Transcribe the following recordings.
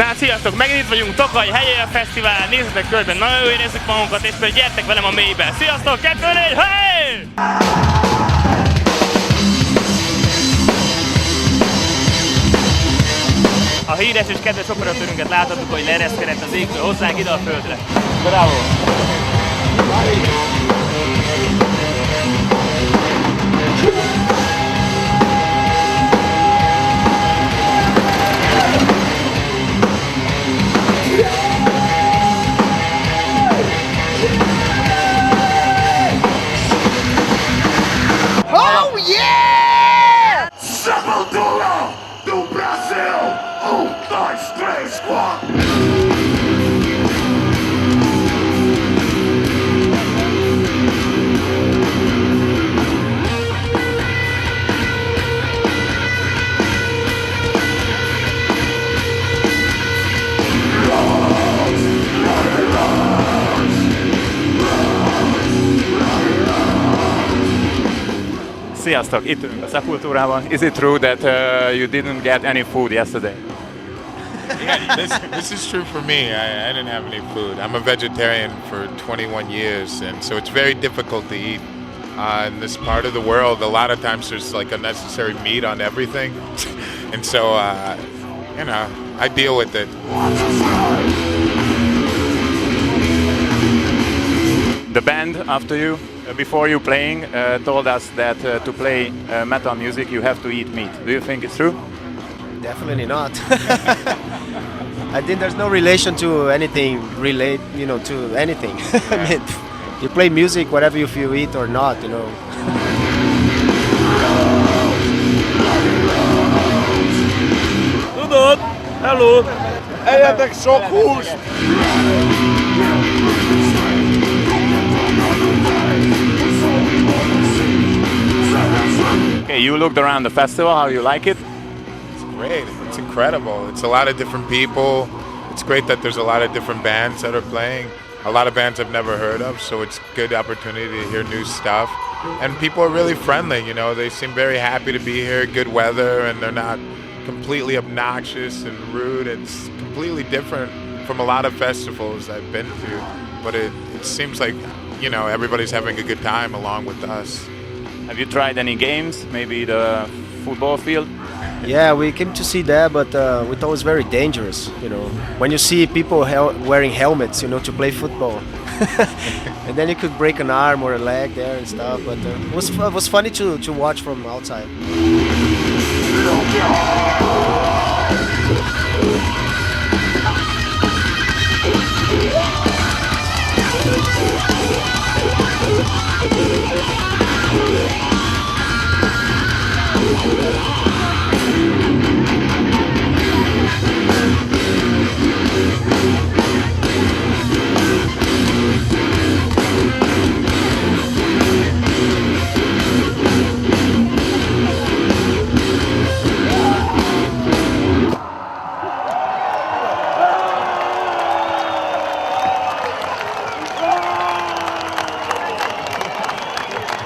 Na hát sziasztok, megint itt vagyunk Tokaj hegyalja fesztivál, nézzetek körben, nagyon jól érezzük magunkat, és pedig gyertek velem a mélybe. Sziasztok, 2, 4, hey! A híres és kedves operatőrünket láthatjuk, hogy leereszkedett az égtől hozzánk ide a földre. Bravo! Oh yeah! Sepultura do Brasil, 1, 2, 3, 4. Sziasztok, itt ülünk a Sepulturában. Is it true that you didn't get any food yesterday? Yeah, this is true for me. I didn't have any food. I'm a vegetarian for 21 years, and so it's very difficult to eat in this part of the world. A lot of times there's like unnecessary meat on everything, and so you know, I deal with it. The band after you, before you playing, told us that to play metal music you have to eat meat. Do you think it's true? Definitely not. I think there's no relation to anything to anything. I mean, you play music whatever if you eat or not, Tudod? Hello! Egyetek sok húst! Okay, you looked around the festival, how you like it? It's great. It's incredible. It's a lot of different people. It's great that there's a lot of different bands that are playing. A lot of bands I've never heard of, so it's a good opportunity to hear new stuff. And people are really friendly, they seem very happy to be here, good weather, and they're not completely obnoxious and rude. It's completely different from a lot of festivals I've been to, but it seems like, everybody's having a good time along with us. Have you tried any games? Maybe the football field? Yeah, we came to see that, but we thought it was very dangerous. When you see people wearing helmets, to play football, and then you could break an arm or a leg there and stuff. But it was funny to watch from outside.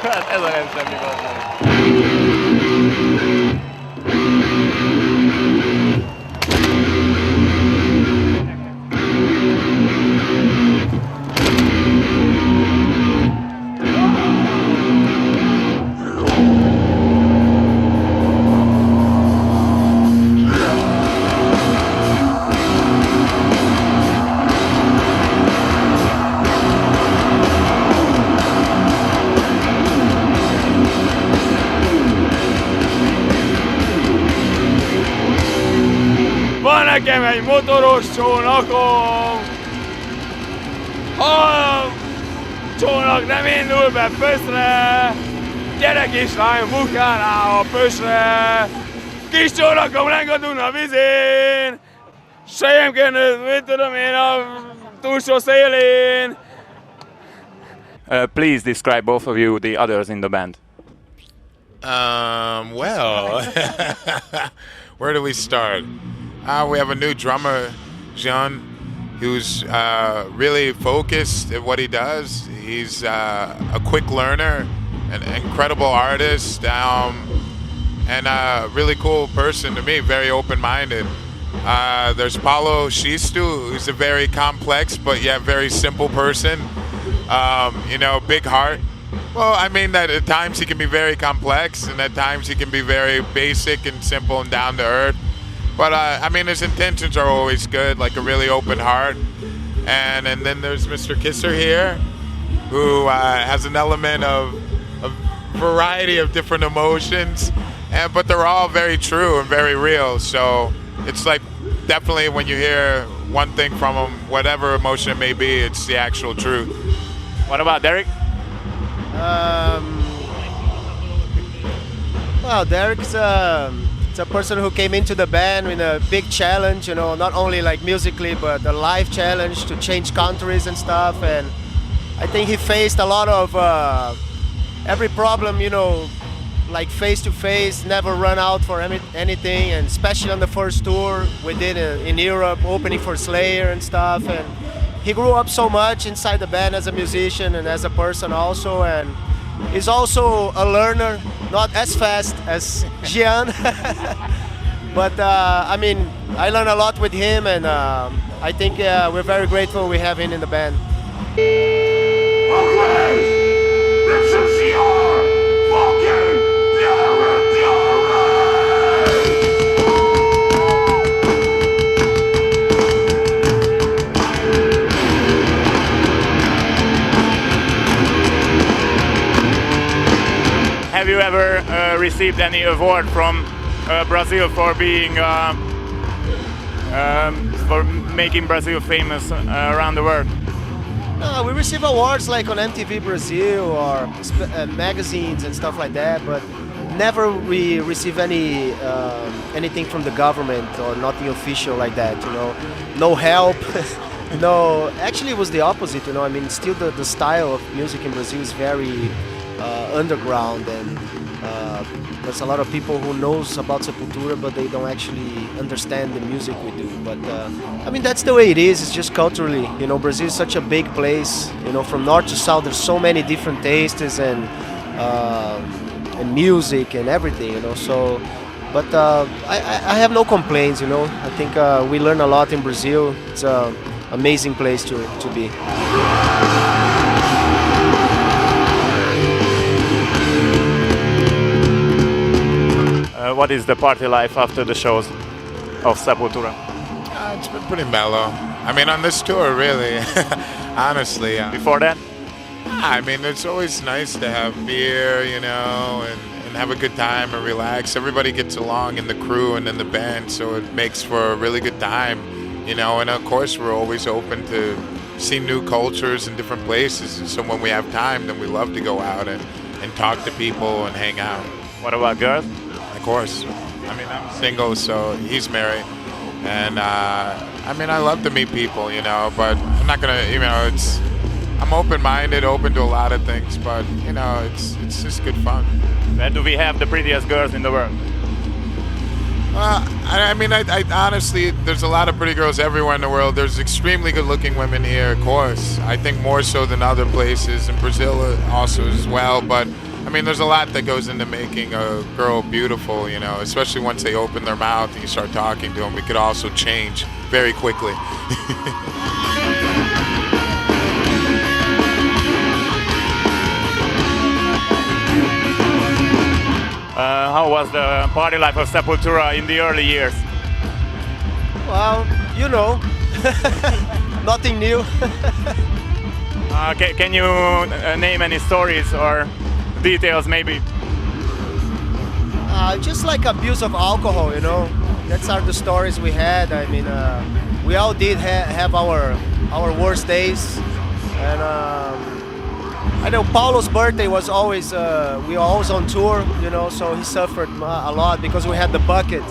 Hát ez a nem semmi gond. Van nekem egy motoros csónakom! Ha a csónak nem indul be pöszre, gyere kislány, bukjál rá a pösre! Kis csónakom leng a Duna vizén, sejemkenő, mit tudom én, a túlsó szélén! Please describe both of you the others in the band. Well, where do we start? We have a new drummer, Jean, who's really focused at what he does. He's a quick learner, an incredible artist, and a really cool person to me, very open-minded. There's Paulo Shistu, who's a very complex but yet very simple person. You know, big heart. Well, I mean that at times he can be very complex, and at times he can be very basic and simple and down to earth. But I mean, his intentions are always good, like a really open heart. And then there's Mr. Kisser here, who has an element of a variety of different emotions, but they're all very true and very real. So it's like definitely when you hear one thing from him, whatever emotion it may be, it's the actual truth. What about Derek? Well, Derek's it's a person who came into the band with a big challenge, you know, not only like musically, but a life challenge to change countries and stuff. And I think he faced a lot of every problem, you know, like face to face, never run out for anything. And especially on the first tour we did in Europe, opening for Slayer and stuff. And he grew up so much inside the band as a musician and as a person also. And he's also a learner, not as fast as Gian, but I mean, I learn a lot with him, and I think we're very grateful we have him in the band. Have you ever received any award from Brazil for being for making Brazil famous around the world? We receive awards like on MTV Brazil or magazines and stuff like that, but never we receive anything from the government or nothing official like that. You know, no help. No, actually it was the opposite. You know, I mean, still the style of music in Brazil is very underground, and there's a lot of people who knows about Sepultura, but they don't actually understand the music we do. But I mean, that's the way it is. It's just culturally, you know, Brazil is such a big place. You know, from north to south, there's so many different tastes and music and everything. You know, so. But I have no complaints. You know, I think we learn a lot in Brazil. It's an amazing place to be. What is the party life after the shows of Sepultura? It's been pretty mellow. I mean, on this tour, really, honestly. Before that? I mean, it's always nice to have beer, you know, and have a good time and relax. Everybody gets along in the crew and in the band, so it makes for a really good time, you know. And of course, we're always open to see new cultures and different places. So when we have time, then we love to go out and talk to people and hang out. What about girls? Of course. I mean, I'm single, so he's married. And, I mean, I love to meet people, you know, but I'm not going to, you know, I'm open-minded, open to a lot of things, but, you know, it's just good fun. Where do we have the prettiest girls in the world? I mean, I honestly, there's a lot of pretty girls everywhere in the world. There's extremely good-looking women here, of course. I think more so than other places, in Brazil also as well, but I mean, there's a lot that goes into making a girl beautiful, you know, especially once they open their mouth and you start talking to them. We could also change very quickly. How was the party life of Sepultura in the early years? Well, you know, nothing new. Can you name any stories or details maybe? Just like abuse of alcohol, you know. That's the stories we had. I mean, we all did have our worst days, and I know Paulo's birthday was always we were always on tour, you know. So he suffered a lot because we had the bucket.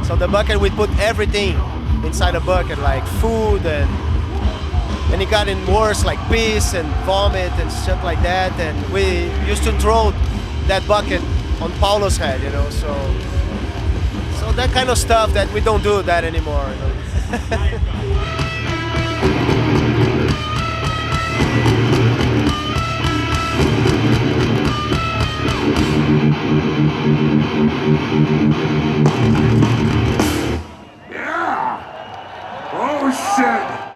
So the bucket, we put everything inside a bucket, like food, and it got in worse, like piss and vomit and stuff like that. And we used to throw that bucket on Paulo's head, you know. So that kind of stuff that we don't do that anymore, you know. Yeah! shit!